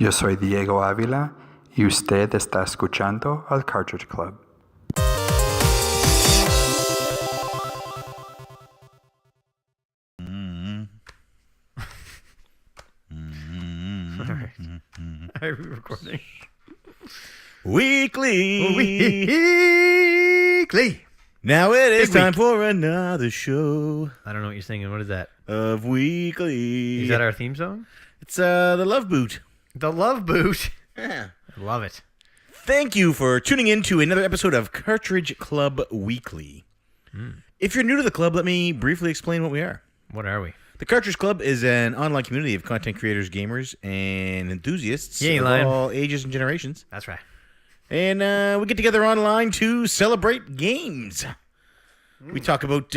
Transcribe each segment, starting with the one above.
Yo soy Diego Ávila y usted está escuchando al Cartridge Club. Are we recording? Weekly. Weekly. Now it is Big time week. for another show I don't know what you're singing. What is that? of Weekly. Is that our theme song? It's the Love Boot. The Love Boot. Yeah. I love it. Thank you for tuning in to another episode of Cartridge Club Weekly. If you're new to the club, let me briefly explain what we are. What are we? The Cartridge Club is an online community of content creators, gamers, and enthusiasts You ain't of lying. all ages and generations. That's right. And we get together online to celebrate games. We talk about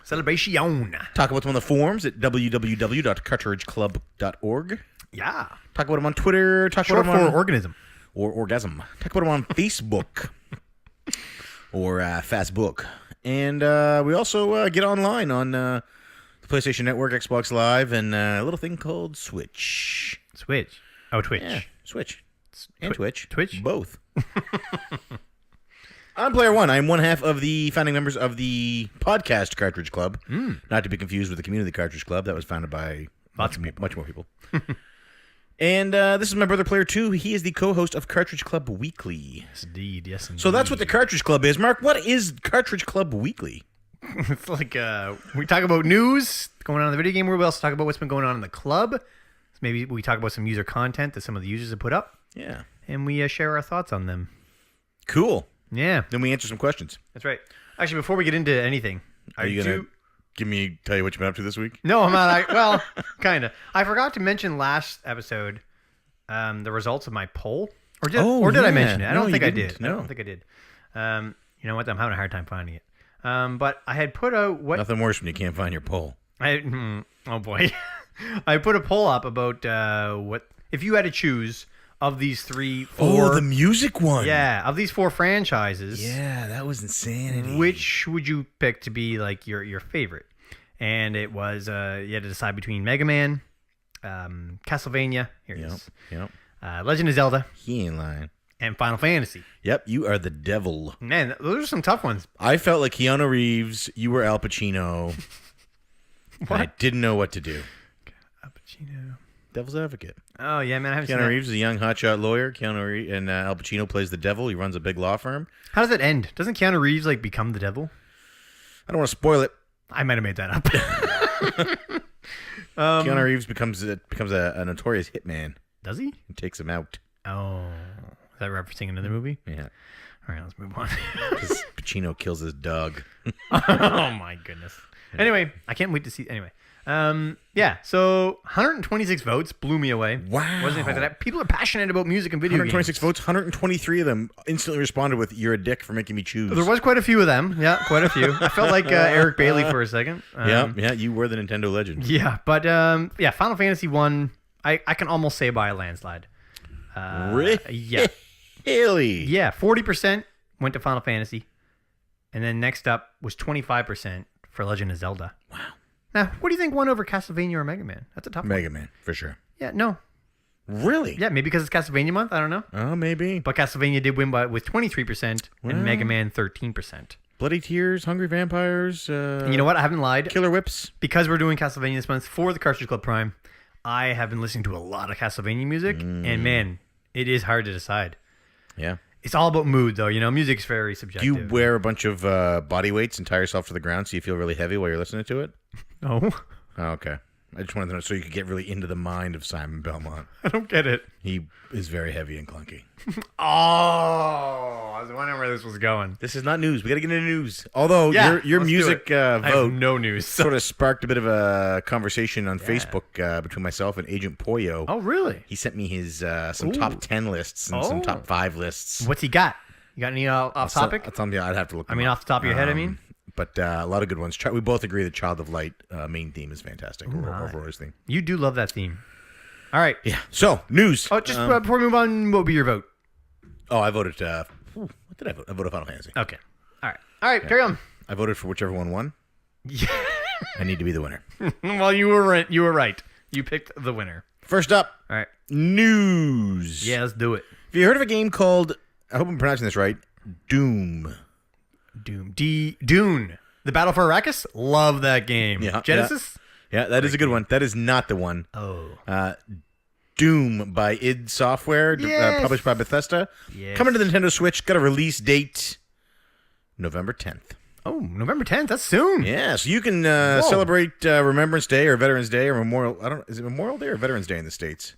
Celebration. them on the forums at www.cartridgeclub.org. Yeah. Talk about them on Twitter. Talk Short about them for on organism. or orgasm. Talk about them on Facebook or Facebook. And we also get online on the PlayStation Network, Xbox Live, and a little thing called Switch. Switch. Oh, Twitch. Yeah, Switch. And Twitch. Twitch? Both. I'm Player One. I'm one half of the founding members of the podcast Cartridge Club. Not to be confused with the Community Cartridge Club. That was founded by Lots of people. much more people. And this is my brother Player Two. He is the co-host of Cartridge Club Weekly. Yes, indeed. Yes, indeed. So that's what the Cartridge Club is. Mark, what is Cartridge Club Weekly? It's like we talk about news going on in the video game world. We also talk about what's been going on in the club. So maybe we talk about some user content that some of the users have put up, Yeah. and we share our thoughts on them. Cool. Yeah, Then we answer some questions. that's right. Actually, before we get into anything, Are you going to tell you what you've been up to this week? No, I'm not. Well, kind of. I forgot to mention last episode the results of my poll. Or did I yeah. mention it? I No, don't think you I didn't. did. No. I don't think I did. You know what? I'm having a hard time finding it. But I had put out what... Nothing worse when you can't find your poll. oh, boy. I put a poll up about what... If you had to choose of these four... Oh, the music one. Yeah, of these four franchises... Yeah, that was insanity. Which would you pick to be like your favorite? And it was you had to decide between Mega Man, Castlevania, here it is, Yep. Legend of Zelda, He ain't lying. and Final Fantasy. Yep, you are the devil. Man, those are some tough ones. I felt like Keanu Reeves. You were Al Pacino. and I didn't know what to do. Al Pacino. Devil's advocate. Oh yeah, man, I haven't seen Keanu that. Reeves is a young hotshot lawyer. And Al Pacino plays the devil. He runs a big law firm. How does it end? Doesn't Keanu Reeves like become the devil? I don't want to spoil it. I might have made that up. Keanu Reeves becomes a notorious hitman Does he? and takes him out. Oh, is that referencing another movie? Yeah, All right, let's move on. because Pacino kills his dog. Oh my goodness. Anyway, I can't wait to see. Anyway, yeah. So 126 votes blew me away. Wow. Wasn't expecting that. People are passionate about music and video 126 games. votes. 123 of them instantly responded with "You're a dick for making me choose." There was quite a few of them. Yeah, quite a few. I felt like Eric Bailey for a second. Yeah, you were the Nintendo legend. Yeah, but yeah, Final Fantasy 1, I can almost say by a landslide. Yeah. Really? Yeah, 40% went to Final Fantasy. And then next up was 25% for Legend of Zelda. Wow. Now, what do you think won over Castlevania or Mega Man? That's a tough one. Mega Man, for sure. Yeah, no. Really? Yeah, maybe because it's Castlevania month. I don't know. Oh, maybe. But Castlevania did win with 23% and Mega Man 13%. Bloody Tears, Hungry Vampires. And you know what? I haven't lied. Killer Whips. Because we're doing Castlevania this month for the Cartridge Club Prime, I have been listening to a lot of Castlevania music. And man, it is hard to decide. Yeah. It's all about mood, though. You know, music's very Do subjective. you wear a bunch of body weights and tie yourself to the ground so you feel really heavy while you're listening to it? No, Oh, okay. I just wanted to know so you could get really into the mind of Simon Belmont. I don't get it. He is very heavy and clunky. Oh, I was wondering where this was going. This is not news. We got to get into news. Although Yeah, your let's music do it. I have vote no news. sort of sparked a bit of a conversation on Facebook between myself and Agent Poyo. Oh, really? He sent me his some top 10 lists and some Oh. top 5 lists. What's he got? You got any off topic? I'll tell you, I'd have to look. I mean, off the top of your head, I mean? But a lot of good ones. We both agree that Child of Light main theme is fantastic. Aurora's theme. You do love that theme. All right. Yeah. So, news. Oh, just before we move on, what would be your vote? Oh, I voted. What did I vote? I voted Final Fantasy. Okay. All right. Carry on. I voted for whichever one won. Yeah. I need to be the winner. Well, you were right. You picked the winner. First up, All right. News. Yeah, let's do it. Have you heard of a game called, I hope I'm pronouncing this right, Doom? Dune. The Battle for Arrakis? Love that game. Yeah, Genesis? Yeah, that is a good one. That is not the one. Oh. Doom by id Software, Yes. published by Bethesda. Yes. Coming to the Nintendo Switch. Got a release date November 10th. Oh, November 10th. That's soon. Yeah, so you can celebrate Remembrance Day or Veterans Day or Memorial. Is it Memorial Day or Veterans Day in the States?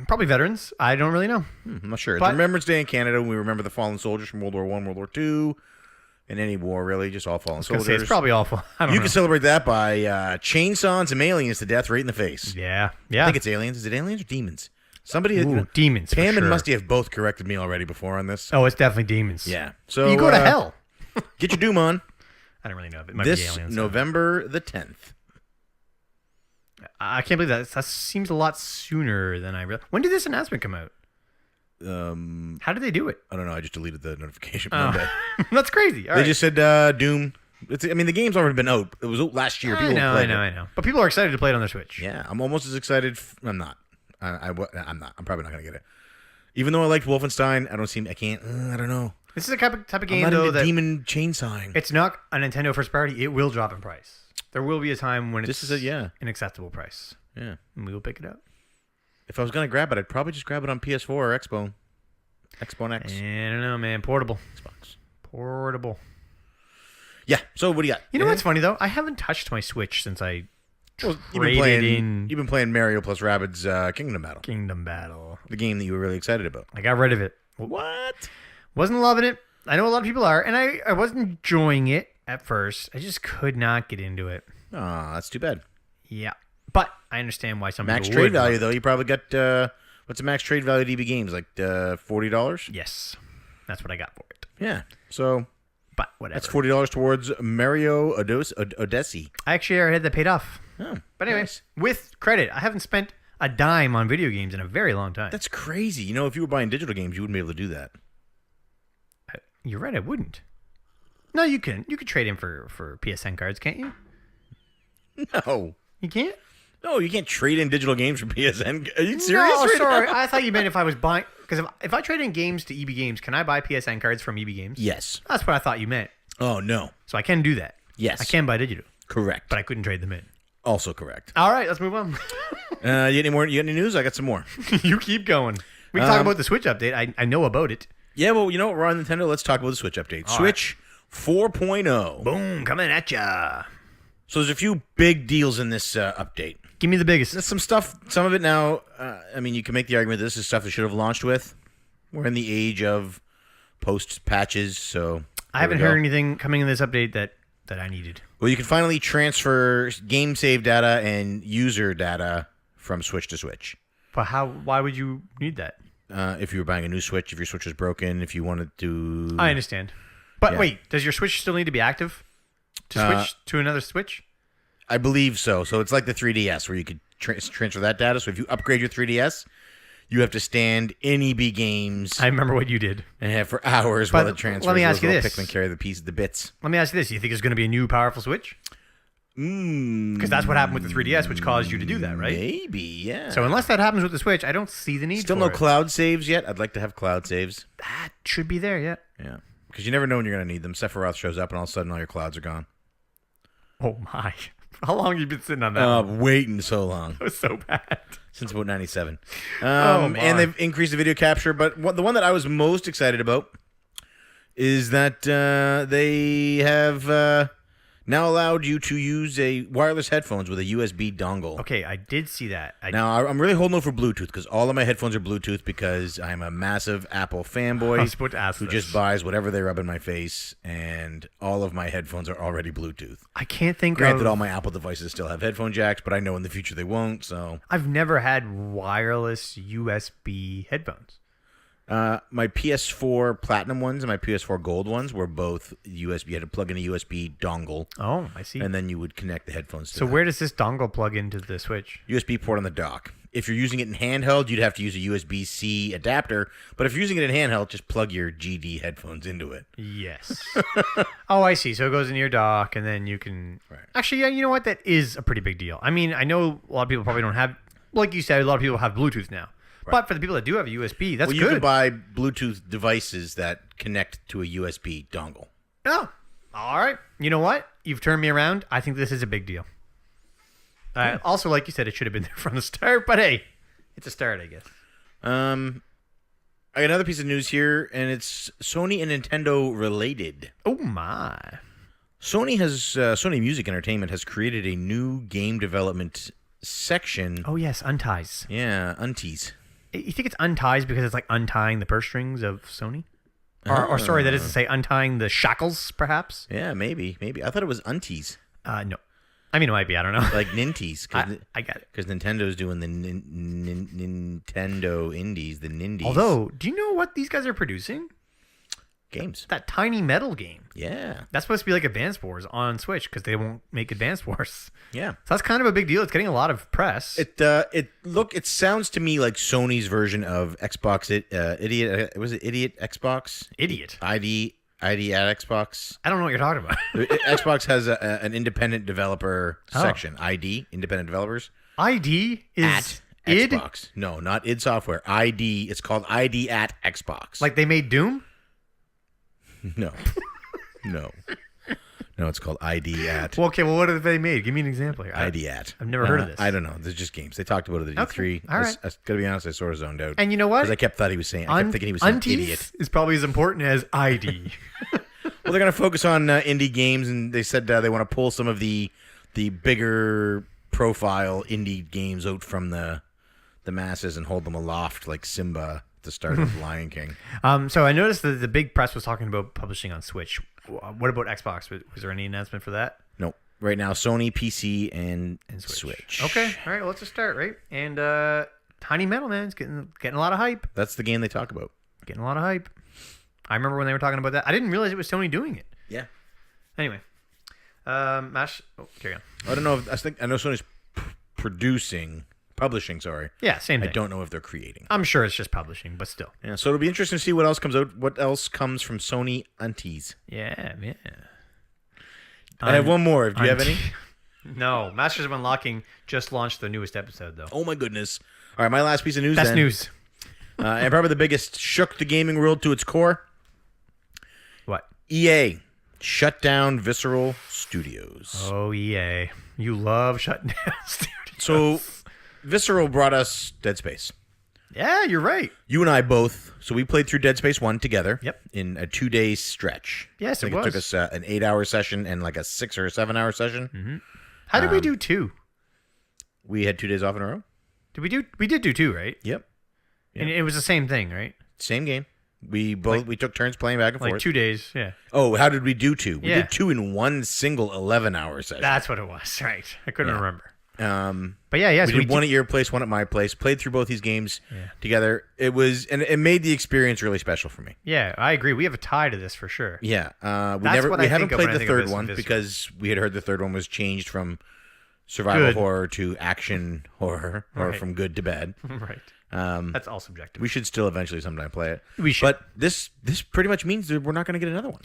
Probably veterans. I don't really know. I'm not sure. It's But- Remembrance Day in Canada when we remember the fallen soldiers from World War I, World War II, and any war, really, just all fallen I was gonna soldiers. say, it's probably awful. I don't You know. can celebrate that by chainsawing some aliens to death right in the face. Yeah. I think it's aliens. Is it aliens or demons? Somebody, Ooh, demons. Pam for and sure. Musty have both corrected me already before on this. Oh, it's definitely demons. Yeah. So You go to hell. Get your Doom on I don't really know if it might be this aliens. November the 10th. I can't believe that. That seems a lot sooner than I realized. When did this announcement come out? How did they do it? I don't know. I just deleted the notification Oh. Monday. That's crazy. All They right. just said Doom. The game's already been out. It was out last year. I People know. played it. But people are excited to play it on their Switch. Yeah, I'm almost as excited. I'm not. I'm not. I'm probably not gonna get it. Even though I liked Wolfenstein, I can't. I don't know. This is a type of I'm game, not though, into that demon chainsawing. it's not a Nintendo first party. It will drop in price. There will be a time when it's an acceptable price. Yeah. And we will pick it up. If I was gonna grab it, I'd probably just grab it on PS4 or Xbox X. I don't know, man. Portable. Xbox. Portable. Yeah. So what do you got? You know what's funny, though? I haven't touched my Switch since I Well, traded in You've been playing Mario plus Rabbids Kingdom Battle, Kingdom Battle. the game that you were really excited about. I got rid of it. What? Wasn't loving it. I know a lot of people are, and I wasn't enjoying it at first. I just could not get into it. Oh, that's too bad. Yeah. But I understand why some Max people trade would. value though. You probably got what's the max trade value at EB Games? Like $40. Yes. That's what I got for it. Yeah. So But whatever. that's $40 towards Mario Odyssey. I actually already had that paid off. Oh, But anyway, nice. with credit, I haven't spent a dime on video games in a very long time. That's crazy. You know, if you were buying digital games, you wouldn't be able to do that. You're right, I wouldn't. No, you can. You could trade in for PSN cards, can't you? No. You can't? No, you can't trade in digital games for PSN. Are you serious? No, right sorry. now? I thought you meant if I was buying... Because if I trade in games to EB Games, can I buy PSN cards from EB Games? Yes. That's what I thought you meant. Oh, no. So I can do that. Yes. I can buy digital, Correct. but I couldn't trade them in. Also correct. All right, let's move on. You got any more? You got any news? I got some more. You keep going. We can talk about the Switch update. I know about it. Yeah, well, you know what? We're on Nintendo. Let's talk about the Switch update. Switch 4.0. Boom, coming at ya. So there's a few big deals in this update. Give me the biggest. There's some stuff, some of it now, you can make the argument that this is stuff they should have launched with. We're in the age of post-patches, so... I haven't heard anything coming in this update that I needed. Well, you can finally transfer game save data and user data from Switch to Switch. But why would you need that? If you were buying a new Switch, if your Switch was broken, if you wanted to... I understand. But Yeah. wait, does your Switch still need to be active to switch to another Switch? I believe so. So it's like the 3DS where you could transfer that data. So if you upgrade your 3DS, you have to stand in EB Games I remember what you did. and have for hours But while it transfers. let me ask Those you little this. Pikmin carry the bits. Let me ask you this. Do you think it's going to be a new powerful Switch? Because that's what happened with the 3DS, which caused you to do that, right? Maybe, yeah. So unless that happens with the Switch, I don't see the need Still for no it. cloud saves yet. I'd like to have cloud saves. That should be there, yeah. Yeah. Because you never know when you're going to need them. Sephiroth shows up and all of a sudden all your clouds are gone. Oh, my. How long have you been sitting on that? Waiting so long. That was so bad. Since about 97. my. And they've increased the video capture. But the one that I was most excited about is that they have now allowed you to use a wireless headphones with a USB dongle. Okay, I did see that. Now, I'm really holding out for Bluetooth because all of my headphones are Bluetooth because I'm a massive Apple fanboy I was about to ask who this. just buys whatever they rub in my face, and all of my headphones are already Bluetooth. I can't think Granted, of... all my Apple devices still have headphone jacks, but I know in the future they won't, so... I've never had wireless USB headphones. My PS4 Platinum ones and my PS4 Gold ones were both USB. You had to plug in a USB dongle, Oh, I see. and then you would connect the headphones to So that. where does this dongle plug into the Switch? USB port on the dock. If you're using it in handheld, you'd have to use a USB-C adapter. But if you're using it in handheld, just plug your GD headphones into it. Yes. Oh, I see. So it goes in your dock, and then you can... Right. Actually, yeah, you know what? That is a pretty big deal. I mean, I know a lot of people probably don't have... Like you said, a lot of people have Bluetooth now. But for the people that do have a USB, that's Well, you good. can buy Bluetooth devices that connect to a USB dongle. Oh, all right. You know what? You've turned me around. I think this is a big deal. Also, like you said, it should have been there from the start. But hey, it's a start, I guess. I got another piece of news here, and it's Sony and Nintendo related. Oh my! Sony Music Entertainment has created a new game development section. Oh yes, unties. Yeah, unties. You think it's unties because it's like untying the purse strings of Sony? Or sorry, that is to say, untying the shackles, perhaps? Yeah, maybe. I thought it was unties. No. I mean, it might be. I don't know. Like Ninties. I got it. Because Nintendo's doing the Nintendo Indies, the Nindies. Although, do you know what these guys are producing? Games. That Tiny Metal game. Yeah. That's supposed to be like Advance Wars on Switch because they won't make Advance Wars. Yeah. So that's kind of a big deal. It's getting a lot of press. It sounds to me like Sony's version of Xbox Idiot. Was it Idiot Xbox? Idiot. ID at Xbox. I don't know what you're talking about. Xbox has an independent developer section. ID, independent developers. ID is At Xbox. No, not id Software. ID. It's called ID at Xbox. Like they made Doom? No. No, it's called ID at. Well, okay, well, what have they made? Give me an example here. ID at. I've never heard of this. I don't know. They're just games. They talked about it at Okay, E3. all right. I gotta be honest, I sort of zoned out. And you know what? Because I kept thinking he was saying Unties idiot. is probably as important as ID. Well, they're going to focus on indie games, and they said they want to pull some of the bigger profile indie games out from the masses and hold them aloft like Simba at the start of Lion King. So I noticed that the big press was talking about publishing on Switch. What about Xbox? Was there any announcement for that? No. Right now, Sony, PC, and Switch. Okay. All right. Well, let's just start, right? And Tiny Metal, man, is getting a lot of hype. That's the game they talk about. Getting a lot of hype. I remember when they were talking about that. I didn't realize it was Sony doing it. Yeah. Anyway. Mash. Oh, carry on. I don't know. I know Sony's publishing, sorry. Yeah, same thing. I don't know if they're creating. I'm sure it's just publishing, but still. Yeah, so it'll be interesting to see what else comes out. What else comes from Sony Unties? Yeah. I have one more. Do you have any? No. Masters of Unlocking just launched the newest episode, though. Oh my goodness! All right, my last piece of news. That's news. And probably the biggest, shook the gaming world to its core. What? EA shut down Visceral Studios. Oh, EA. You love shutting down studios. So, Visceral brought us Dead Space. Yeah, you're right. You and I both. So we played through Dead Space 1 together. Yep. In a 2-day stretch. Yes, I think it it took was. us an 8-hour session and like a 6 or 7-hour session. Mm-hmm. How did we do 2? We had 2 days off in a row. We did do 2, right? Yep. And it was the same thing, right? Same game. We took turns playing back and Like forth. 2 days, yeah. Oh, how did we do 2? We Yeah. did 2 in one single 11-hour session. That's what it was, right? I couldn't remember. But yeah, we did one at your place, one at my place. Played through both these games Yeah. together. It made the experience really special for me. Yeah, I agree. We have a tie to this for sure. Yeah, we That's what I haven't think of played when I the think of third this one Visceral. because we had heard the third one was changed from survival Good. horror to action horror, or Right. from good to bad. Right. That's all subjective. We should still eventually sometime play it. We should. But this pretty much means that we're not going to get another one.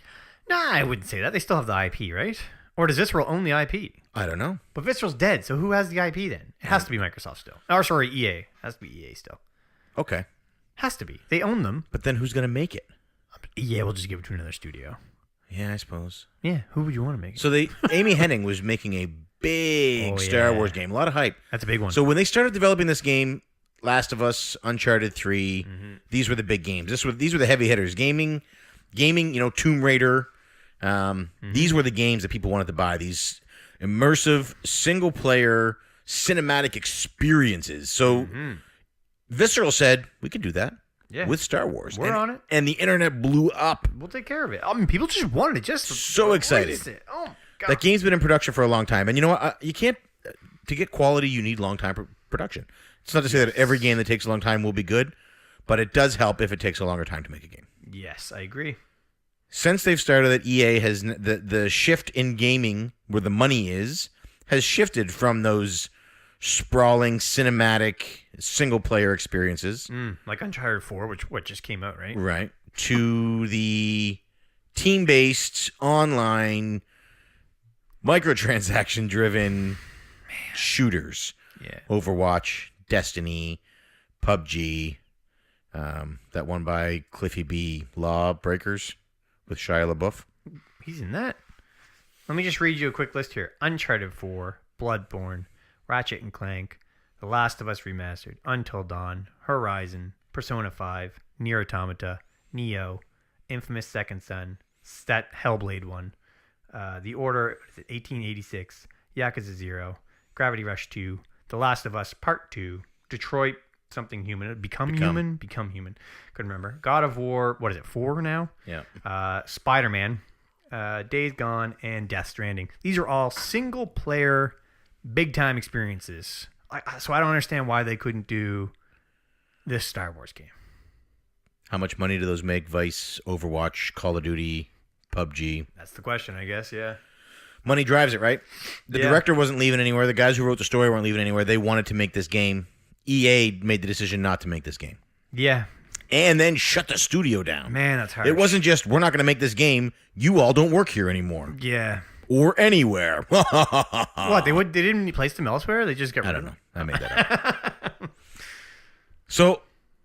Nah, I wouldn't say that. They still have the IP, right? Or does Visceral own the IP? I don't know. But Visceral's dead, so who has the IP then? It has to be Microsoft still. Or sorry, EA. It has to be EA still. Okay, Has to be. They own them. but then who's going to make it? EA will just give it to another studio. Yeah, I suppose. Yeah, who would you want to make it? So Amy Hennig was making a big Star Wars game, a lot of hype. That's a big one. So when they started developing this game, Last of Us, Uncharted 3, Mm-hmm. these were the big games. These were the heavy hitters. Gaming, Tomb Raider. These were the games that people wanted to buy. These immersive, single-player, cinematic experiences. So Visceral said, we could do that Yeah. with Star Wars. We're on it. And the internet blew up. We'll take care of it. I mean, people just wanted it. Just So excited. release it. Oh, God. That game's been in production for a long time. And you know what? You can't... To get quality, you need long time production. It's not to say that every game that takes a long time will be good, but it does help if it takes a longer time to make a game. Yes, I agree. Since they've started it, EA has the shift in gaming where the money is has shifted from those sprawling cinematic single player experiences, Like Uncharted 4, which just came out, right? right, to the team based online microtransaction driven shooters. Yeah. Overwatch, Destiny, PUBG, that one by Cliffy B. Lawbreakers with Shia LaBeouf. He's in that. Let me just read you a quick list here. Uncharted 4, Bloodborne, Ratchet and Clank, The Last of Us Remastered, Until Dawn, Horizon, Persona 5, Nier Automata, Neo, Infamous Second Son, that Hellblade one, The Order 1886, Yakuza 0, Gravity Rush 2, The Last of Us Part 2, Detroit something human, Become Human. Couldn't remember. God of War, what is it, 4 now? Yeah. Spider-Man, Days Gone, and Death Stranding. These are all single-player, big-time experiences. So I don't understand why they couldn't do this Star Wars game. How much money do those make? Vice, Overwatch, Call of Duty, PUBG. That's the question, I guess, yeah. Money drives it, right? The director wasn't leaving anywhere. The guys who wrote the story weren't leaving anywhere. They wanted to make this game. EA made the decision not to make this game. Yeah. And then shut the studio down. Man, that's hard. It wasn't just, we're not going to make this game. You all don't work here anymore. Yeah. Or anywhere. What? They didn't place them elsewhere? They just got rid I of don't them? know. I made that up. So,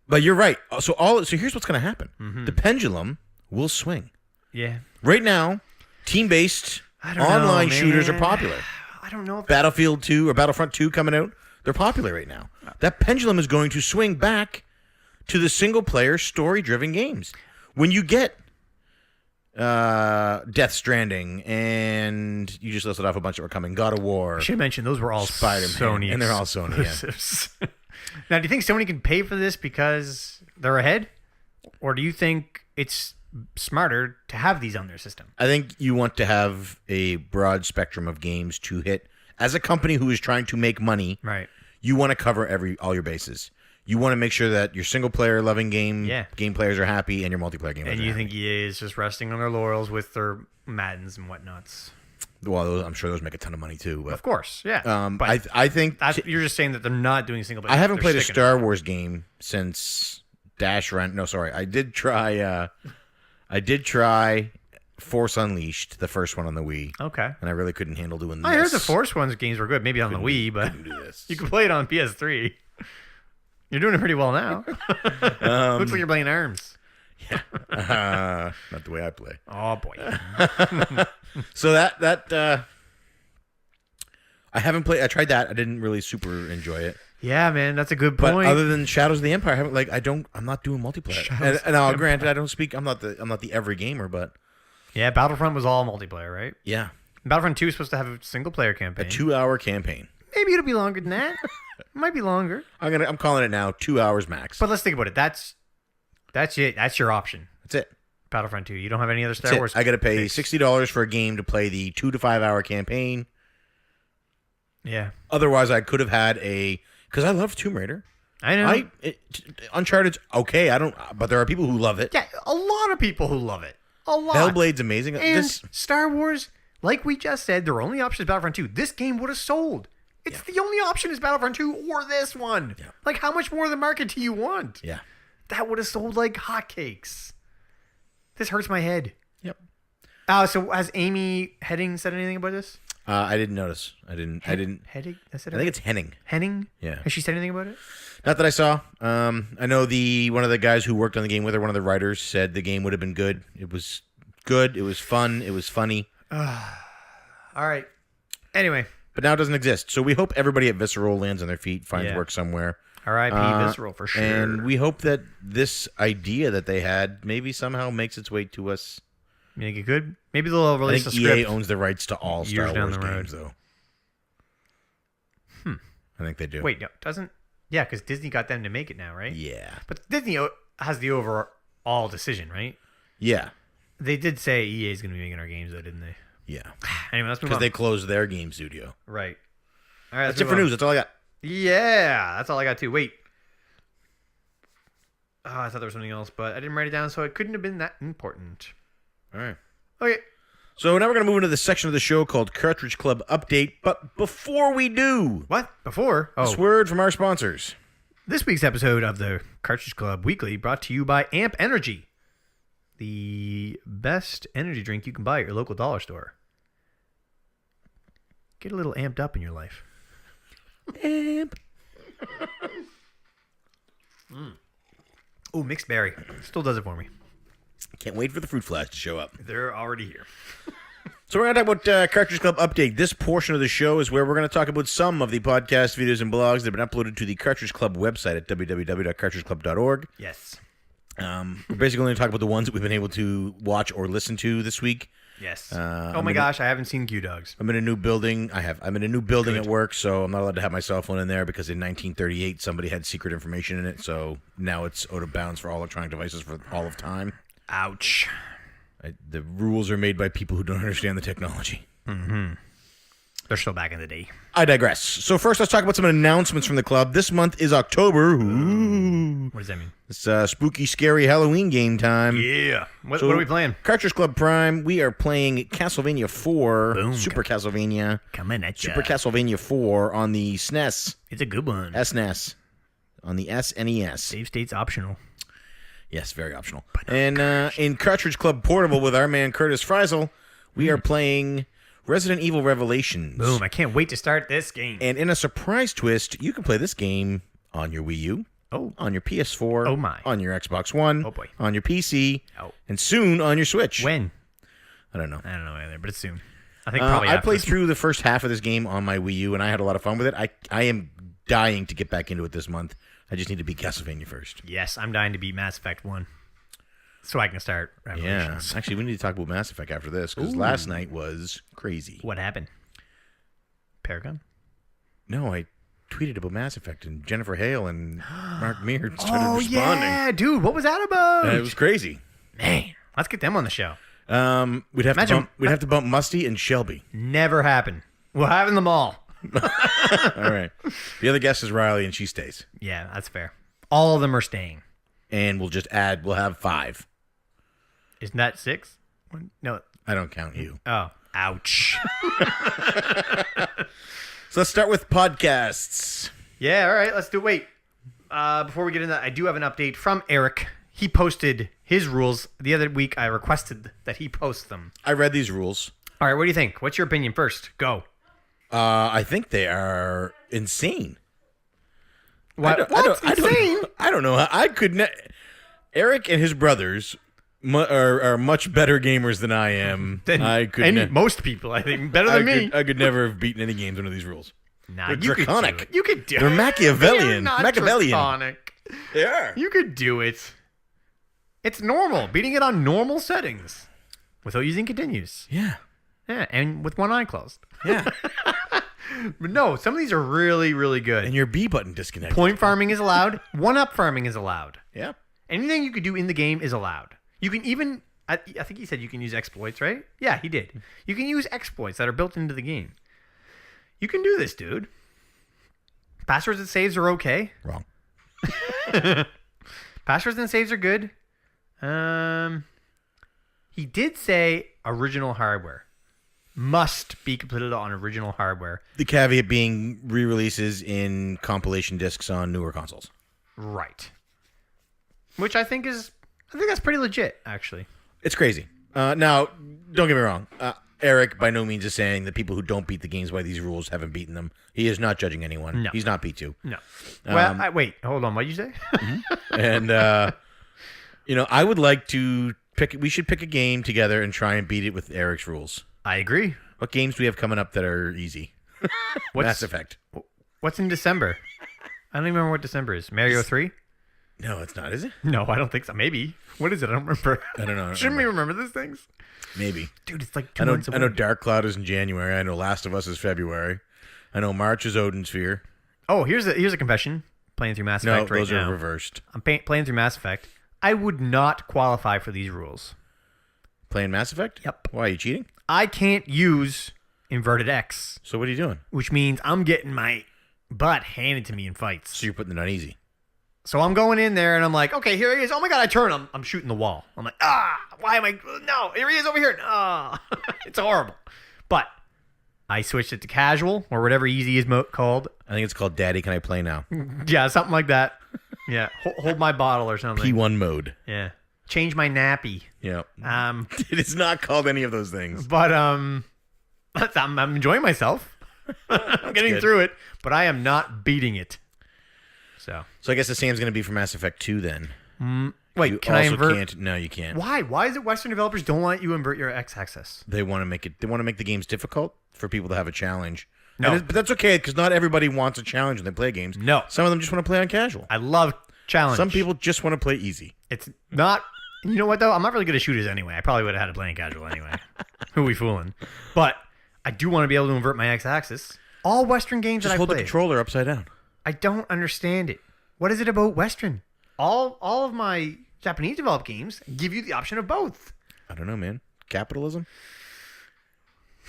but you're right. So here's what's going to happen. Mm-hmm. The pendulum will swing. Yeah. Right now, team-based online shooters are popular. I don't know if Battlefield 2 or Battlefront 2 coming out, they're popular right now. That pendulum is going to swing back to the single-player, story-driven games. When you get Death Stranding, and you just listed off a bunch that were coming, God of War. I should mention those were all Spider-Man, Sony and they're all Sony. Yeah. Now, do you think Sony can pay for this because they're ahead? Or do you think it's smarter to have these on their system? I think you want to have a broad spectrum of games to hit. As a company who is trying to make money, right? You want to cover all your bases. You want to make sure that your single player loving game players are happy and your multiplayer game players And you are think EA is just resting on their laurels with their Maddens and whatnots? Well, I'm sure those make a ton of money too. But, of course, yeah. But I think you're just saying that they're not doing single player. I haven't played a Star Wars game since Dash Run. No, sorry, I did try. Force Unleashed, the first one on the Wii. Okay. And I really couldn't handle doing this. I heard the Force ones games were good, maybe on the Wii, but you can play it on PS3. You're doing it pretty well now. Looks like you're playing ARMS. Yeah. Not the way I play. Oh, boy. So that I haven't played. I tried that. I didn't really super enjoy it. Yeah, man, that's a good point. But other than Shadows of the Empire, I'm not doing multiplayer. And now, granted, I don't speak. I'm not the every gamer, but yeah, Battlefront was all multiplayer, right? Yeah. Battlefront 2 is supposed to have a single player campaign. A 2-hour campaign. Maybe it'll be longer than that. It might be longer. I'm calling it now 2 hours max. But let's think about it. That's it. That's your option. That's it. Battlefront 2. You don't have any other Star Wars. I got to pay $60 for a game to play the 2 to 5 hour campaign. Yeah. Otherwise, I could have had because I love Tomb Raider. I know. Uncharted's okay. But there are people who love it. Yeah, a lot of people who love it. A lot. Hellblade's amazing. And Star Wars, like we just said, their only option is Battlefront 2. This game would have sold. It's the only option is Battlefront 2 or this one. Yeah. Like, how much more of the market do you want? Yeah. That would have sold like hotcakes. This hurts my head. Yep. So has Amy Heading said anything about this? I didn't notice. I didn't. Heading? I think it's Henning. Henning? Yeah. Has she said anything about it? Not that I saw. I know one of the guys who worked on the game with her, one of the writers, said the game would have been good. It was good. It was fun. It was funny. All right. Anyway. But now it doesn't exist. So we hope everybody at Visceral lands on their feet, finds work somewhere. R.I.P. Visceral for sure. And we hope that this idea that they had maybe somehow makes its way to us. Make it good? Maybe they'll release a script. EA owns the rights to all Star Wars games, though. I think they do. Wait, no, doesn't? Yeah, because Disney got them to make it now, right? Yeah. But Disney has the overall decision, right? Yeah. They did say EA is going to be making our games, though, didn't they? Yeah. Anyway, let's move on. Because they closed their game studio. Right. All right. That's it for news. That's all I got. Yeah, that's all I got too. Wait. Oh, I thought there was something else, but I didn't write it down, so it couldn't have been that important. All right. Okay. So now we're going to move into the section of the show called Cartridge Club Update. But before we do... What? Before? This word from our sponsors. This week's episode of the Cartridge Club Weekly brought to you by Amp Energy, the best energy drink you can buy at your local dollar store. Get a little amped up in your life. Amp. Oh, mixed berry. Still does it for me. Can't wait for the fruit flies to show up. They're already here. So we're going to talk about Cartridge Club Update. This portion of the show is where we're going to talk about some of the podcast videos and blogs that have been uploaded to the Cartridge Club website at www.cartridgeclub.org. Yes. We're basically going to talk about the ones that we've been able to watch or listen to this week. Yes. Oh my gosh, I haven't seen Q-Dogs. I'm in a new building. I'm in a new building at work, so I'm not allowed to have my cell phone in there because in 1938 somebody had secret information in it. So now it's out of bounds for all electronic devices for all of time. Ouch. The rules are made by people who don't understand the technology. Mm-hmm. They're still back in the day. I digress. So first, let's talk about some announcements from the club. This month is October. Ooh. What does that mean? It's spooky, scary Halloween game time. Yeah. What are we playing? Cartridge Club Prime. We are playing Castlevania 4. Boom. Super Castlevania. Coming at ya. Super Castlevania 4 on the SNES. It's a good one. SNES. On the SNES. Save state's optional. Yes, very optional. And in Cartridge Club Portable with our man Curtis Friesel, we are playing Resident Evil Revelations. Boom, I can't wait to start this game. And in a surprise twist, you can play this game on your Wii U, on your PS4, Oh my. on your Xbox One, Oh boy. on your PC, Oh. and soon on your Switch. When? I don't know. I don't know either, but it's soon. I think probably I after played this. through the first half of this game on my Wii U, and I had a lot of fun with it. I am dying to get back into it this month. I just need to beat Castlevania first. Yes, I'm dying to beat Mass Effect 1. So I can start Yeah. Revelations. Actually, we need to talk about Mass Effect after this, because last night was crazy. What happened? Paragon? No, I tweeted about Mass Effect, and Jennifer Hale and Mark Meir started responding. yeah, dude, what was that about? And it was crazy. Man, let's get them on the show. We'd have to bump Musty and Shelby. Never happened. We'll have them all. All right. The other guest is Riley, and she stays. Yeah, that's fair. All of them are staying. And we'll have 5. Isn't that 6? No. I don't count you. Oh, ouch. So let's start with podcasts. Yeah, all right, let's do it. Wait. Before we get into that, I do have an update from Eric. He posted his rules. The other week, I requested that he post them. I read these rules. All right, what do you think? What's your opinion first? Go. I think they are insane. What? Insane? I don't know. I could Eric and his brothers are much better gamers than I am. Most people, I think, better than me. I could never have beaten any games under these rules. Nah, They're you draconic. could do it. You could do it. They're Machiavellian. They're not Machiavellian. draconic. They are. You could do it. It's normal. Beating it on normal settings without using continues. Yeah. Yeah, and with one eye closed. Yeah. But no, some of these are really, really good. And your B button disconnected. Point farming is allowed. One-up farming is allowed. Yeah. Anything you could do in the game is allowed. You can even, I think he said you can use exploits, right? Yeah, he did. You can use exploits that are built into the game. You can do this, dude. Passwords and saves are okay. Wrong. Passwords and saves are good. He did say original hardware. Must be completed on original hardware. The caveat being re-releases in compilation discs on newer consoles. Right. Which I think that's pretty legit, actually. It's crazy. Now, don't get me wrong. Eric by no means is saying that people who don't beat the games by these rules haven't beaten them. He is not judging anyone. No. He's not P2. No. Well, wait, hold on. What did you say? And, I would like to we should pick a game together and try and beat it with Eric's rules. I agree. What games do we have coming up that are easy? Mass Effect. What's in December? I don't even remember what December is. Mario 3? No, it's not, is it? No, I don't think so. Maybe. What is it? I don't remember. I don't know. Shouldn't we remember these things? Maybe. Dude, it's like 2 I know. months away. I know. Dark Cloud is in January. I know Last of Us is February. I know March is Odin Sphere. Oh, here's a confession. Playing through Mass Effect right now. No, those are reversed. I'm playing through Mass Effect. I would not qualify for these rules. Playing Mass Effect? Yep. Why, are you cheating? I can't use inverted X, So what are you doing? which means I'm getting my butt handed to me in fights. So you're putting it on easy. So I'm going in there and I'm like, okay, here he is. Oh my God, I turn him. I'm shooting the wall. I'm like, why am I? No, here he is over here. It's horrible. But I switched it to casual or whatever easy is called. I think it's called Daddy, Can I Play Now? Yeah, something like that. Yeah, hold my bottle or something. P1 mode. Yeah, change my nappy. Yeah. It is not called any of those things. But I'm enjoying myself. I'm getting good. through it, but I am not beating it. So I guess the same's going to be for Mass Effect 2 then. wait, You can I also invert? can't. No, you can't. Why? Why is it Western developers don't let you invert your x-axis? They want to make it. They want to make the games difficult for people to have a challenge. No. But that's okay because not everybody wants a challenge when they play games. No. Some of them just want to play on casual. I love challenge. Some people just want to play easy. It's not. You know what though? I'm not really good at shooters anyway. I probably would have had it playing casual anyway. Who we fooling? But I do want to be able to invert my x-axis. All Western games Just that I hold play. the controller upside down. I don't understand it. What is it about Western? All of my Japanese developed games give you the option of both. I don't know, man. Capitalism.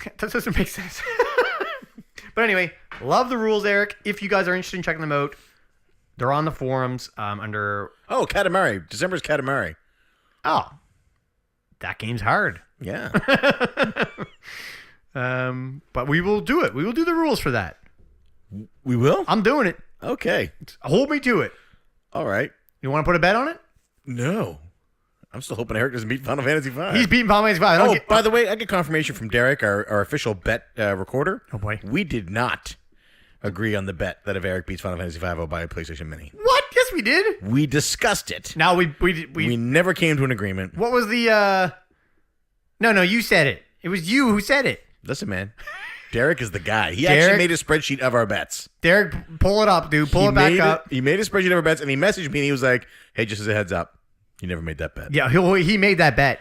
That doesn't make sense. But anyway, love the rules, Eric. If you guys are interested in checking them out, they're on the forums under. Oh, Katamari. December's Katamari. Oh, that game's hard. Yeah. But we will do it. We will do the rules for that. We will? I'm doing it. Okay. Hold me to it. All right. You want to put a bet on it? No. I'm still hoping Eric doesn't beat Final Fantasy V. He's beating Final Fantasy V. I don't Oh, get- by the way, I get confirmation from Derek, our official bet recorder. Oh, boy. We did not agree on the bet that if Eric beats Final Fantasy V, I'll buy a PlayStation Mini. What? Yes, we did. We discussed it. Now we never came to an agreement. What was the? No, you said it. It was you who said it. Listen, man. Derek is the guy. He Derek- actually made a spreadsheet of our bets. Derek, pull it up, dude. Pull it back up. He made a spreadsheet of our bets, and he messaged me, and he was like, hey, just as a heads up, you never made that bet. Yeah, he made that bet.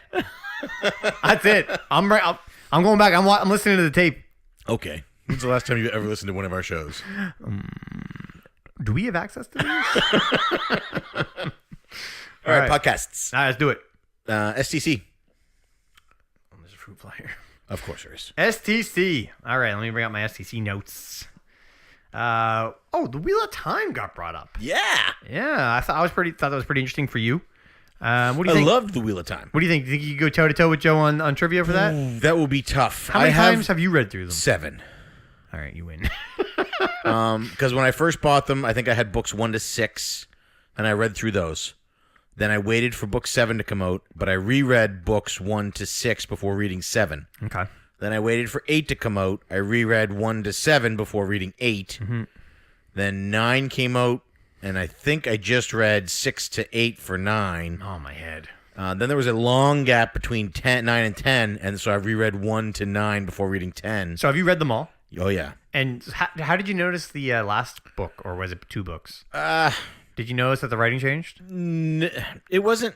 That's it. I'm going back. I'm listening to the tape. Okay. When's the last time you ever listened to one of our shows? Do we have access to these? All right, podcasts. All right, let's do it. STC. Oh, there's a fruit fly here. Of course there is. STC. All right, let me bring out my STC notes. The Wheel of Time got brought up. Yeah. Yeah, I thought that was pretty interesting for you. What do you I think? loved the Wheel of Time. What do you think? Do you think you could go toe to toe with Joe on trivia for that? Ooh, that will be tough. How many times have you read through them? 7. All right, you win. Because when I first bought them, I think I had books 1 to 6, and I read through those. Then I waited for book 7 to come out, but I reread books 1 to 6 before reading 7. Okay. Then I waited for 8 to come out. I reread 1 to 7 before reading 8. Mm-hmm. Then 9 came out, and I think I just read 6 to 8 for 9. Oh, my head. Then there was a long gap between 9 and 10, and so I reread 1 to 9 before reading 10. So have you read them all? Oh, yeah. And how did you notice the last book, or was it 2 books? Did you notice that the writing changed? It wasn't...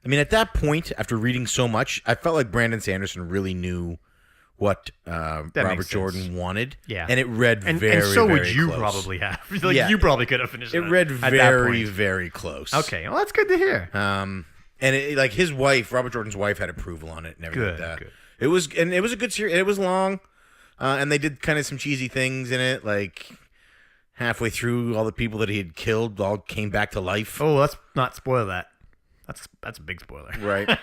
I mean, at that point, after reading so much, I felt like Brandon Sanderson really knew what Robert Jordan wanted. Yeah. And it read And very, so would very you close. probably have. Like, Yeah. you probably could have finished It it read at that very, point. very close. Okay, well, that's good to hear. And it, like his wife, Robert Jordan's wife, had approval on it and everything like that. Good. It was a good series. It was long, and they did kind of some cheesy things in it, like halfway through, all the people that he had killed all came back to life. Oh, let's not spoil that. That's a big spoiler. Right. Right.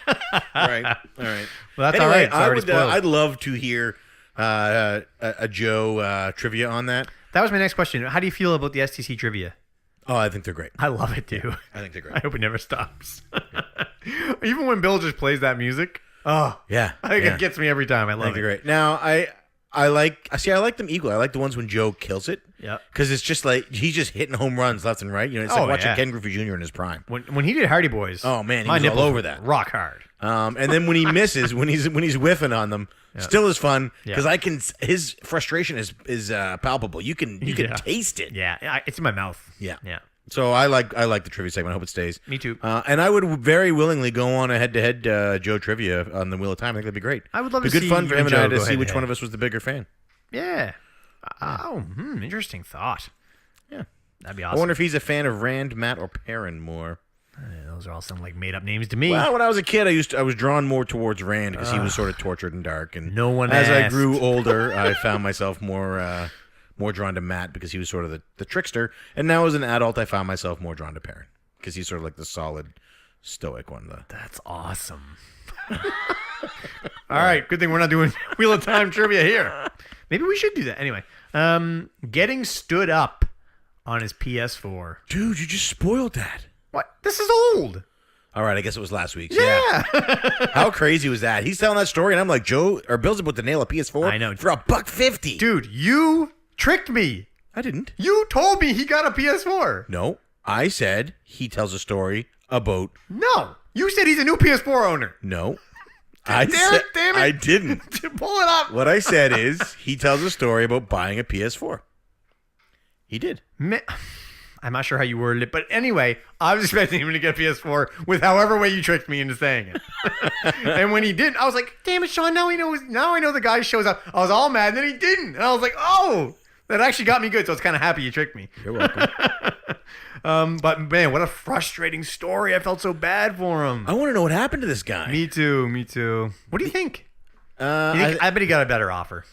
All right. Well, that's Anyway, all right. It's already spoiled. I'd love to hear a Joe trivia on that. That was my next question. How do you feel about the STC trivia? Oh, I think they're great. I love it too. I think they're I great. hope it never stops. Even when Bill just plays that music, it gets me every time. I I love think it. they're great. Now, I like them equally. I like the ones when Joe kills it. Yep. Because it's just like he's just hitting home runs left and right. You know, it's like watching Ken Griffey Jr. in his prime. When he did Hardy Boys, Oh man, he my was all nipples over were that. rock hard. And then when he misses, when he's whiffing on them, still is fun because his frustration is palpable. You can taste it. Yeah, it's in my mouth. Yeah. Yeah. So I like the trivia segment. I hope it stays. Me too. And I would very willingly go on a head-to-head Joe trivia on the Wheel of Time. I think that'd be great. I would love It'd to be see good fun for you him and and I Joe to go see which head-to-head. one of us was the bigger fan. Yeah. Interesting thought. Yeah. That'd be I awesome. wonder if he's a fan of Rand, Matt, or Perrin more. Those are all some like made up names to me. Well, when I was a kid, I was drawn more towards Rand because he was sort of tortured and dark. And No one as I asked. grew older, I found myself more drawn to Matt because he was sort of the trickster. And now as an adult, I found myself more drawn to Perrin because he's sort of like the solid, stoic one. That's awesome. All right, good thing we're not doing Wheel of Time trivia here. Maybe we should do that anyway. Getting stood up on his PS4. Dude, you just spoiled that. What? This is old. All right, I guess it was last week's. Yeah. How crazy was that? He's telling that story, and I'm like, Bill's about to nail a PS4. I know. For $1.50. Dude, you tricked me. I didn't. You told me he got a PS4. No. I said he tells a story about... No. You said he's a new PS4 owner. No. Damn it. I didn't. Pull it up. What I said is he tells a story about buying a PS4. He did. I'm not sure how you worded it, but anyway, I was expecting him to get PS4 with however way you tricked me into saying it. And when he didn't, I was like, damn it, Sean, now I know the guy shows up. I was all mad, and then he didn't. And I was like, oh, that actually got me good, so I was kind of happy you tricked me. You're welcome. But man, what a frustrating story. I felt so bad for him. I want to know what happened to this guy. Me too. What do you think? I bet he got a better offer.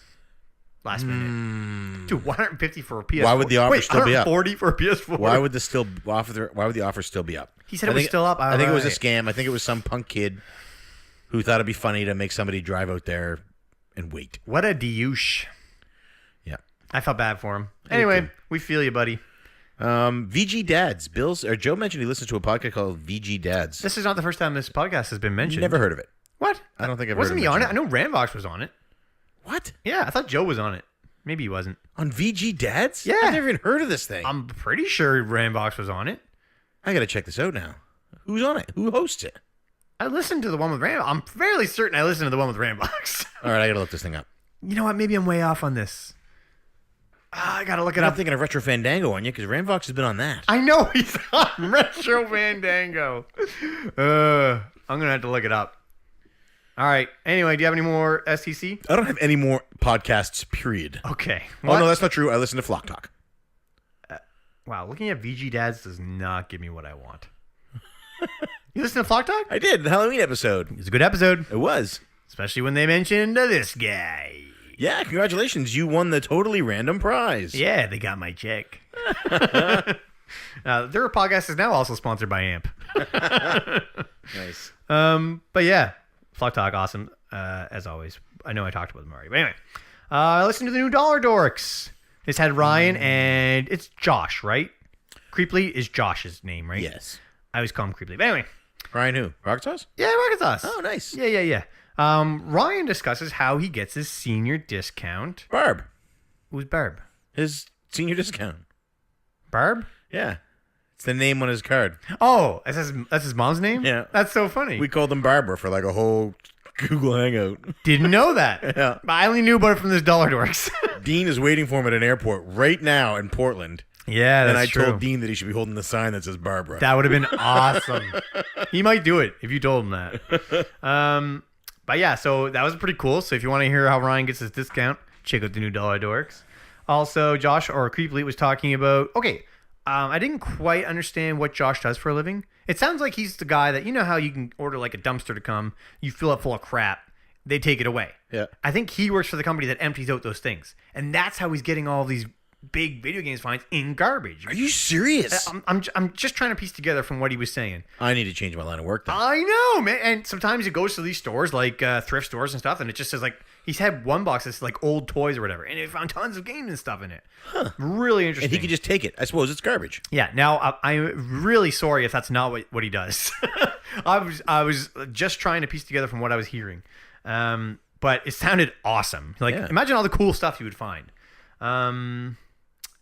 Last minute. Dude, $150 for a PS4. Why would the offer still be up? $140 for a PS4. Why would the offer still be up? He said it was still up. I think it was a scam. I think it was some punk kid who thought it'd be funny to make somebody drive out there and wait. What a douche. Yeah. I felt bad for him. Anyway, we feel you, buddy. VG Dads. Joe mentioned he listens to a podcast called VG Dads. This is not the first time this podcast has been mentioned. Never heard of it. What? I don't think I've Wasn't heard he of on it? I know Rambox was on it. What? Yeah, I thought Joe was on it. Maybe he wasn't. On VG Dads? Yeah. I've never even heard of this thing. I'm pretty sure Rambox was on it. I got to check this out now. Who's on it? Who hosts it? I listened to the one with Rambox. I'm fairly certain I listened to the one with Rambox. All right, I got to look this thing up. You know what? Maybe I'm way off on this. I got to look it up. I'm thinking of Retro Fandango on you because Rambox has been on that. I know he's on Retro Fandango. I'm going to have to look it up. All right. Anyway, do you have any more STC? I don't have any more podcasts, period. Okay. Oh, no, that's not true. I listen to Flock Talk. Wow, looking at VG Dads does not give me what I want. You listen to Flock Talk? I did, the Halloween episode. It was a good episode. It was. Especially when they mentioned this guy. Yeah, congratulations. You won the totally random prize. Yeah, they got my check. Their podcast is now also sponsored by AMP. Nice. But yeah, Flock Talk, awesome, as always. I know I talked about them already. But anyway, listen to the new Dollar Dorks. It's had Ryan and it's Josh, right? Creeply is Josh's name, right? Yes. I always call him Creeply. But anyway. Ryan who? Rocket Sauce? Yeah, Rocket Sauce. Oh, nice. Yeah. Ryan discusses how he gets his senior discount. Barb. Who's Barb? His senior discount. Barb? Yeah. It's the name on his card. Oh, that's his mom's name? Yeah. That's so funny. We called him Barbara for like a whole Google Hangout. Didn't know that. Yeah. But I only knew about it from this Dollar Dorks. Dean is waiting for him at an airport right now in Portland. Yeah, that's true. And I true. told Dean that he should be holding the sign that says Barbara. That would have been awesome. He might do it if you told him that. But yeah, so that was pretty cool. So if you want to hear how Ryan gets his discount, check out the new Dollar Dorks. Also, Josh or Creeply was talking about, okay, I didn't quite understand what Josh does for a living. It sounds like he's the guy that, you know how you can order like a dumpster to come, you fill it full of crap, they take it away. Yeah. I think he works for the company that empties out those things. And that's how he's getting all these big video games finds in garbage. Are you serious? I'm just trying to piece together from what he was saying. I need to change my line of work then. I know, man. And sometimes he goes to these stores, like thrift stores and stuff, and it just says, like, he's had one box that's like old toys or whatever, and he found tons of games and stuff in it. Huh. Really interesting. And he could just take it. I suppose it's garbage. Yeah. Now, I'm really sorry if that's not what he does. I was just trying to piece together from what I was hearing. But it sounded awesome. Like, imagine all the cool stuff you would find.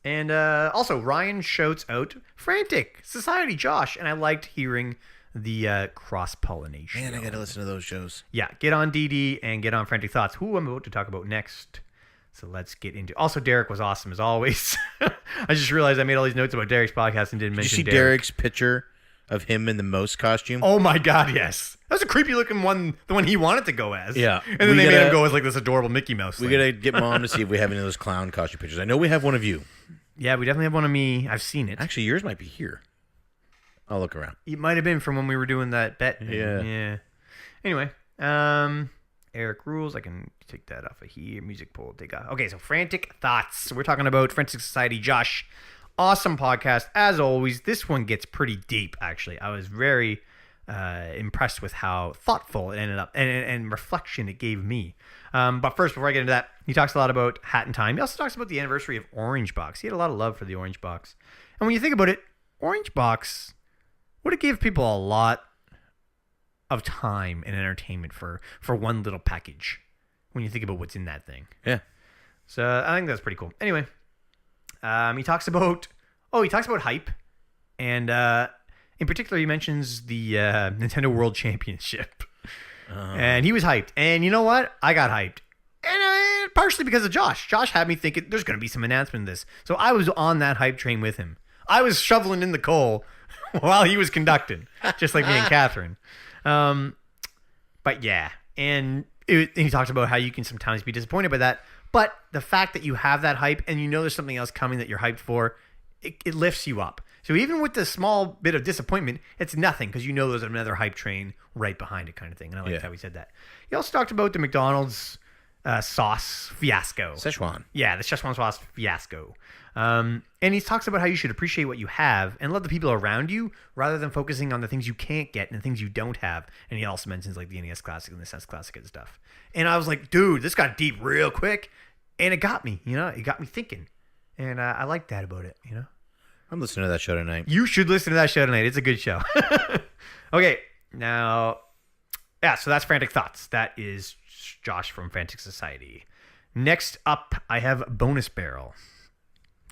And also, Ryan shouts out Frantic Society Josh, and I liked hearing the cross-pollination. Man, I got to listen to those shows. Yeah, get on DD and get on Frantic Thoughts, who I'm about to talk about next. So let's get into. Also, Derek was awesome as always. I just realized I made all these notes about Derek's podcast and didn't mention Did you see Derek's picture of him in the mouse costume? Oh my God, yes. That was a creepy looking one, the one he wanted to go as. Yeah. And then they made him go as like this adorable Mickey Mouse We thing. got to get Mom to see if we have any of those clown costume pictures. I know we have one of you. Yeah, we definitely have one of me. I've seen it. Actually, yours might be here. I'll look around. It might have been from when we were doing that bet. Yeah. Anyway, Eric Rules. I can take that off of here. Music poll. Take off. Okay, so Frantic Thoughts. We're talking about Frantic Society. Josh, awesome podcast. As always, this one gets pretty deep, actually. I was very impressed with how thoughtful it ended up and reflection it gave me. But first, before I get into that, he talks a lot about Hat in Time. He also talks about the anniversary of Orange Box. He had a lot of love for the Orange Box. And when you think about it, Orange Box would have gave people a lot of time and entertainment for one little package when you think about what's in that thing. Yeah. So I think that's pretty cool. Anyway, he talks about hype. And in particular, he mentions the Nintendo World Championship. And he was hyped. And you know what? I got hyped. And partially because of Josh. Josh had me thinking there's going to be some announcement in this. So I was on that hype train with him. I was shoveling in the coal while he was conducting, just like me and Catherine. But yeah. And he talked about how you can sometimes be disappointed by that. But the fact that you have that hype and you know there's something else coming that you're hyped for, it lifts you up. So even with the small bit of disappointment, it's nothing because you know there's another hype train right behind it kind of thing. And I like how he said that. He also talked about the McDonald's sauce fiasco. Szechuan. Yeah, the Szechuan sauce fiasco. And he talks about how you should appreciate what you have and love the people around you rather than focusing on the things you can't get and the things you don't have. And he also mentions like the NES Classic and the SNES Classic and stuff. And I was like, dude, this got deep real quick. And it got me, it got me thinking. And I like that about it, I'm listening to that show tonight. You should listen to that show tonight. It's a good show. Okay, now, so that's Frantic Thoughts. That is Josh from Frantic Society. Next up, I have Bonus Barrel.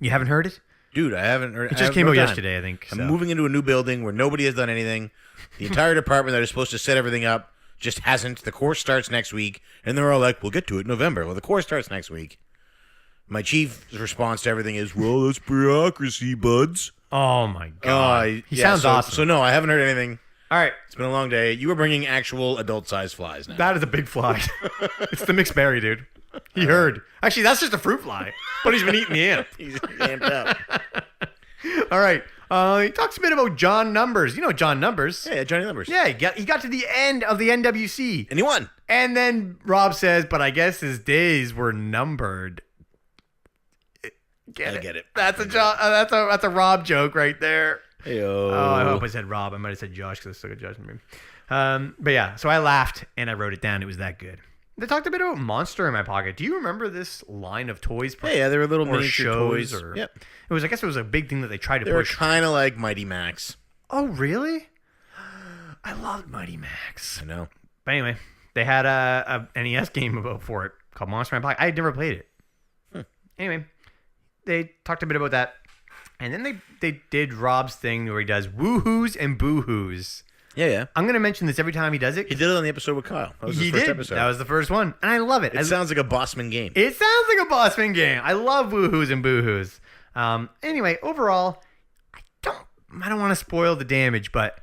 You haven't heard it? Dude, I haven't heard it. It just came out yesterday, I think. I'm moving into a new building where nobody has done anything. The entire department that is supposed to set everything up just hasn't. The course starts next week, and they're all like, we'll get to it in November. Well, the course starts next week. My chief's response to everything is, well, that's bureaucracy, buds. Oh, my God. He sounds awesome. So, no, I haven't heard anything. All right. It's been a long day. You are bringing actual adult-sized flies now. That is a big fly. It's the mixed berry, dude. He heard. Actually, that's just a fruit fly, but he's been eating the ant. He's amped up. All right. He talks a bit about John Numbers. You know John Numbers. Yeah, Johnny Numbers. Yeah, he got to the end of the NWC. And he won. And then Rob says, but I guess his days were numbered. I get it. That's a Rob joke right there. Hey-o. Oh, I hope I said Rob. I might have said Josh because I still got Josh in me. But yeah, so I laughed and I wrote it down. It was that good. They talked a bit about Monster in My Pocket. Do you remember this line of toys? Yeah, they were little miniature toys. Yep. I guess it was a big thing that they tried to push. They were kind of like Mighty Max. Oh, really? I loved Mighty Max. I know. But anyway, they had a NES game for it called Monster in My Pocket. I had never played it. Anyway, they talked a bit about that. And then they did Rob's thing where he does woohoos and boohoos. Yeah. I'm going to mention this every time he does it. He did it on the episode with Kyle. That was his first episode. That was the first one. And I love it. It sounds like a Bossman game. It sounds like a Bossman game. I love woohoos and boohoos. Anyway, overall, I don't want to spoil the damage, but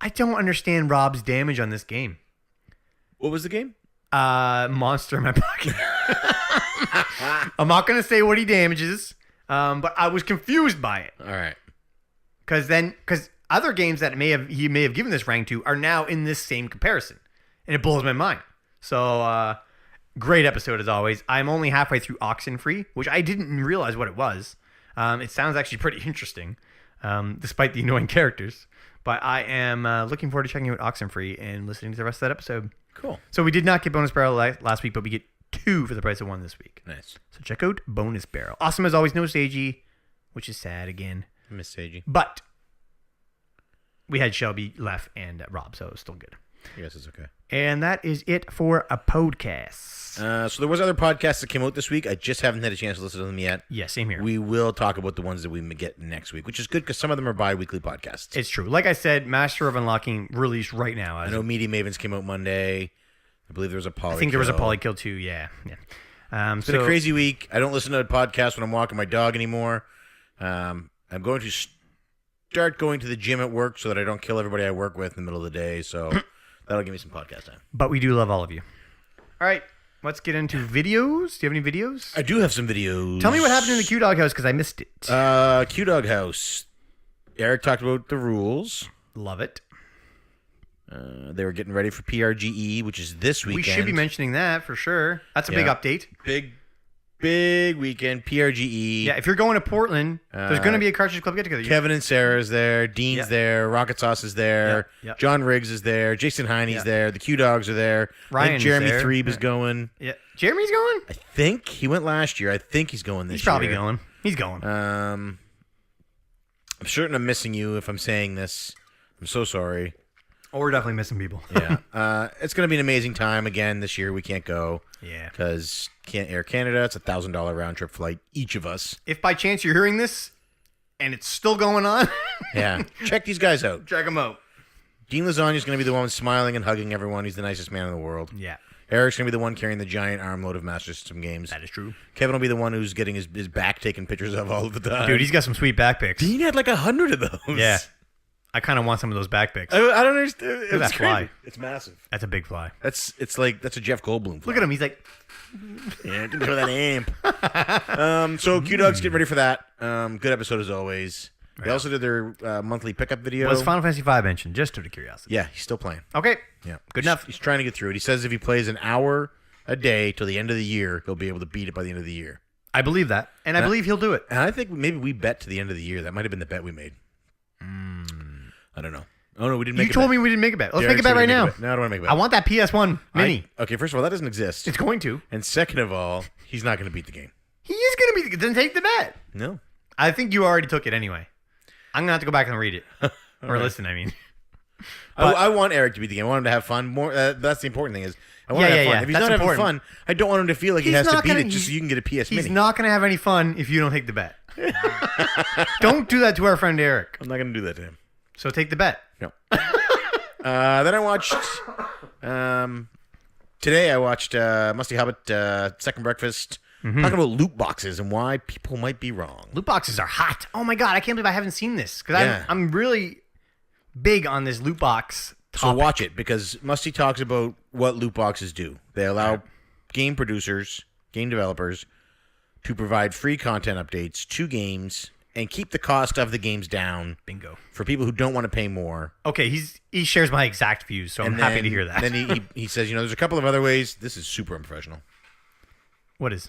I don't understand Rob's damage on this game. What was the game? Monster in My Pocket. I'm not going to say what he damages, but I was confused by it. All right. Because other games that he may have given this rank to are now in this same comparison, and it blows my mind. So, great episode as always. I'm only halfway through Oxenfree, which I didn't realize what it was. It sounds actually pretty interesting, despite the annoying characters. But I am looking forward to checking out Oxenfree and listening to the rest of that episode. Cool. So we did not get Bonus Barrel last week, but we get 2 for the price of 1 this week. Nice. So check out Bonus Barrel. Awesome as always, no Seiji, which is sad again. I miss Seiji. But we had Shelby left and Rob, so it was still good. I guess it's okay. And that is it for a podcast. So there was other podcasts that came out this week. I just haven't had a chance to listen to them yet. Yeah, same here. We will talk about the ones that we get next week, which is good because some of them are bi-weekly podcasts. It's true. Like I said, Master of Unlocking released right now. I know Media Mavens came out Monday. I believe there was a Polykill. I think there was a Polykill too, yeah. It's been a crazy week. I don't listen to a podcast when I'm walking my dog anymore. I'm going to start going to the gym at work so that I don't kill everybody I work with in the middle of the day. So that'll give me some podcast time. But we do love all of you. All right, let's get into videos. Do you have any videos? I do have some videos. Tell me what happened in the Q-Dog house because I missed it. Q-Dog house. Eric talked about the rules. Love it. They were getting ready for PRGE, which is this weekend. We should be mentioning that for sure. That's a big update. Big weekend, PRGE. Yeah, if you're going to Portland, there's going to be a Cartridge Club get-together. Kevin and Sarah's there. Dean's there. Rocket Sauce is there. John Riggs is there. Jason Hiney's there. The Q-Dogs are there. Ryan's Jeremy there. Threeb is going. Yeah, Jeremy's going? I think he went last year. I think he's going this year. He's probably going. He's going. I'm certain I'm missing you if I'm saying this. I'm so sorry. Oh, we're definitely missing people. Yeah. It's going to be an amazing time again this year. We can't go. Yeah. Because Air Canada, it's $1,000 round trip flight, each of us. If by chance you're hearing this, and it's still going on. Yeah. Check these guys out. Check them out. Dean Lasagna's going to be the one smiling and hugging everyone. He's the nicest man in the world. Yeah. Eric's going to be the one carrying the giant armload of Master System games. That is true. Kevin will be the one who's getting his back taken pictures of all of the time. Dude, he's got some sweet back pics. Dean had like 100 of those. Yeah. I kind of want some of those back pics. I don't understand. Look at that fly. It's massive. That's a big fly. That's a Jeff Goldblum fly. Look at him. He's like, Yeah, didn't show that amp. So Q-Dog's getting ready for that. Good episode as always. They also did their monthly pickup video. was Final Fantasy V mentioned? Just out of curiosity. Yeah, he's still playing. Okay. Yeah, Good enough. He's trying to get through it. He says if he plays an hour a day till the end of the year, he'll be able to beat it by the end of the year. I believe that. And I believe he'll do it. And I think maybe we bet to the end of the year. That might have been the bet we made. I don't know. Oh, no, we didn't make You a told bet. me we didn't make a bet. Let's Derek make a bet said right we now. make a bet. No, I don't want to make a bet. I want that PS1 mini. Okay, first of all, that doesn't exist. It's going to. And second of all, he's not going to beat the game. He is going to be. Then take the bet. No. I think you already took it anyway. I'm going to have to go back and read it. Or right. listen, I mean. I want Eric to beat the game. I want him to have fun. More. That's the important thing is I want him to have fun. yeah. If he's That's not having important. fun, I don't want him to feel like he He's has to not beat gonna- it just so you can get a PS He's Mini. not going to have any fun if you don't take the bet. Don't do that to our friend Eric. I'm not going to do that to him. So take the bet. No. Then I watched. Today I watched Musty Hobbit Second Breakfast talking about loot boxes and why people might be wrong. Loot boxes are hot. Oh my god, I can't believe I haven't seen this because Yeah. I'm really big on this loot box So topic. watch it because Musty talks about what loot boxes do. They allow game producers, game developers to provide free content updates to games and keep the cost of the games down Bingo. for people who don't want to pay more. Okay, he shares my exact views, so I'm And happy then- to hear that. Then he says, there's a couple of other ways. This is super unprofessional. What is?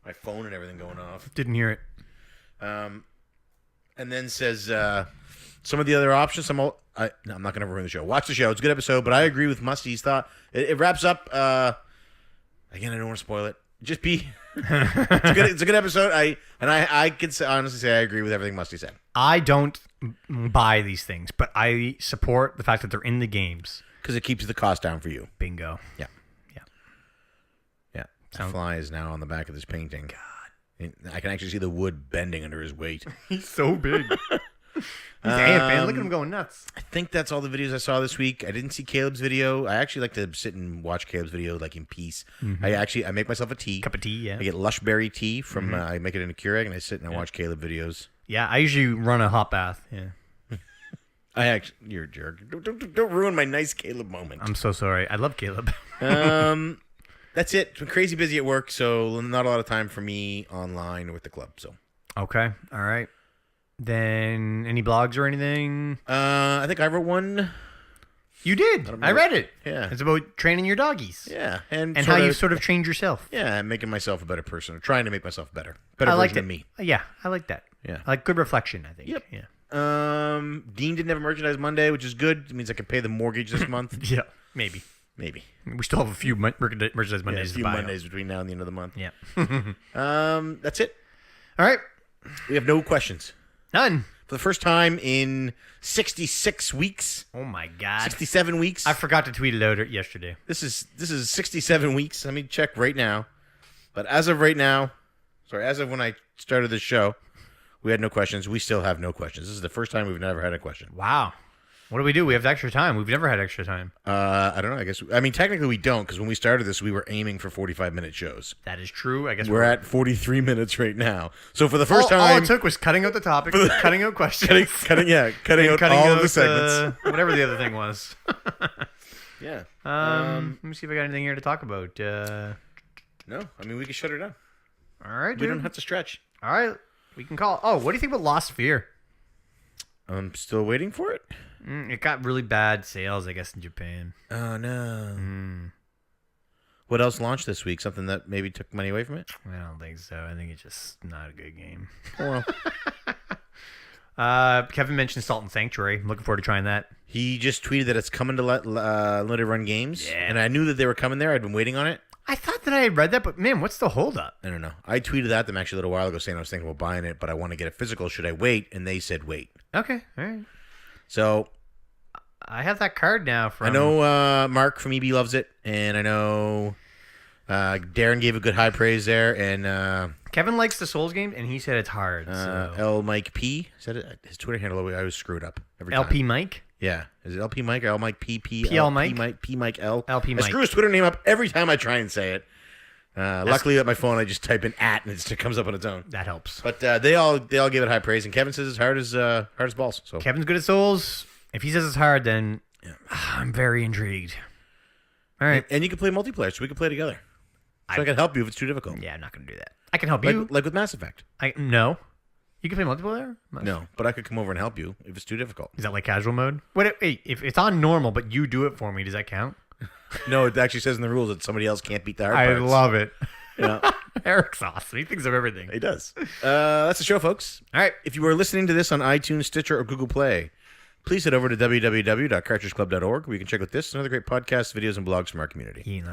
My phone and everything going off. Didn't hear it. And then says some of the other options. No, I'm not going to ruin the show. Watch the show. It's a good episode, but I agree with Musty's thought. It wraps up. Again, I don't want to spoil it. Just be. It's a good episode. I can honestly say I agree with everything Musty said I don't buy these things, but I support the fact that they're in the games. because it keeps the cost down for you. Bingo. Yeah. The Sound- fly is now on the back of this painting. God, I can actually see the wood bending under his weight. He's so big. He's ant, man. Look at him going nuts. I think that's all the videos I saw this week. I didn't see Caleb's video. I actually like to sit and watch Caleb's video like in peace. I make myself a tea. Cup of tea, yeah. I get lush berry tea from I make it in a Keurig and I sit and I watch Caleb videos. Yeah, I usually run a hot bath. Yeah. You're a jerk. Don't ruin my nice Caleb moment. I'm so sorry. I love Caleb. That's it. It's been crazy busy at work, so not a lot of time for me online or with the club. So Okay. All right. Then any blogs or anything? I think I wrote one. You did. I read it. Yeah. It's about training your doggies. Yeah, and And how you sort of trained yourself. yeah, making myself a better person, or trying to make myself better I version liked of it. me. Yeah, I like that. Yeah. I like good reflection, I think. Yep. Yeah. Dean didn't have a merchandise Monday, which is good. It means I can pay the mortgage this month. Yeah. Maybe. Maybe. We still have a few merchandise Yeah, a Mondays few to buy. Mondays between now and the end of the month. Yeah. That's it. All right. We have no questions. None. For the first time in 66 weeks, Oh my God. 67 weeks. I forgot to tweet it out yesterday. This is 67 weeks. Let me check right now. But as of right now, as of when I started this show, we had no questions. We still have no questions. This is the first time we've never had a question. Wow. What do we do? We have extra time. We've never had extra time. I don't know. I mean, technically we don't, because when we started this, we were aiming for 45-minute shows. That is true. I guess We're at 43 minutes right now. So for the first all time, it took was cutting out the topic, cutting out questions, cutting out all of the segments. Whatever the other thing was. Yeah. Let me see if I got anything here to talk about. No, I mean we can shut her down. All right, We dude. don't have to stretch. All right, we can call. Oh, what do you think about Lost Sphere? I'm still waiting for it. It got really bad sales, I guess, in Japan. Oh no. What else launched this week? Something that maybe took money away from it? I don't think so. I think it's just not a good game. Oh, well. Kevin mentioned Salt and Sanctuary. I'm looking forward to trying that. He just tweeted that it's coming to Limited Run Games. Yeah. And I knew that they were coming there. I'd been waiting on it. I thought that I had read that, but man, what's the holdup? I don't know. I tweeted at them actually a little while ago saying I was thinking about buying it, but I want to get it physical. Should I wait? And they said wait. Okay, all right. So I have that card now from. I know Mark from EB loves it, and I know Darren gave a good high praise there, and Kevin likes the Souls game, and he said it's hard. So. L Mike P said it. His Twitter handle I always screw it up every time. LP Mike? Yeah, is it LP Mike or L Mike P P PL L, Mike? P Mike L? LP Mike. I screw his Twitter name up every time I try and say it. Luckily, at my phone, I just type in @ and it comes up on its own. That helps. But they all give it high praise, and Kevin says it's hard as balls. So Kevin's good at Souls. If he says it's hard, then I'm very intrigued. All right. and you can play multiplayer, so we can play together. So I can help you if it's too difficult. Yeah, I'm not going to do that. I can help you. Like with Mass Effect. No. You can play multiplayer? No, but I could come over and help you if it's too difficult. Is that like casual mode? If it's on normal, but you do it for me, does that count? No, it actually says in the rules that somebody else can't beat the hard I parts. love it. Yeah. Eric's awesome. He thinks of everything. He does. That's the show, folks. All right. If you are listening to this on iTunes, Stitcher, or Google Play, please head over to www.cartridgeclub.org where you can check out this and other great podcasts, videos, and blogs from our community.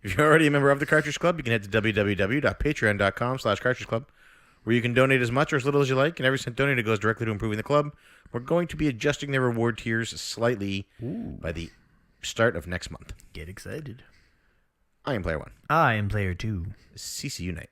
If you're already a member of the Cartridge Club, you can head to www.patreon.com/cartridgeclub, where you can donate as much or as little as you like, and every cent donated goes directly to improving the club. We're going to be adjusting their reward tiers slightly by the start of next month. Get excited. I am Player 1. I am Player 2. CC Unite.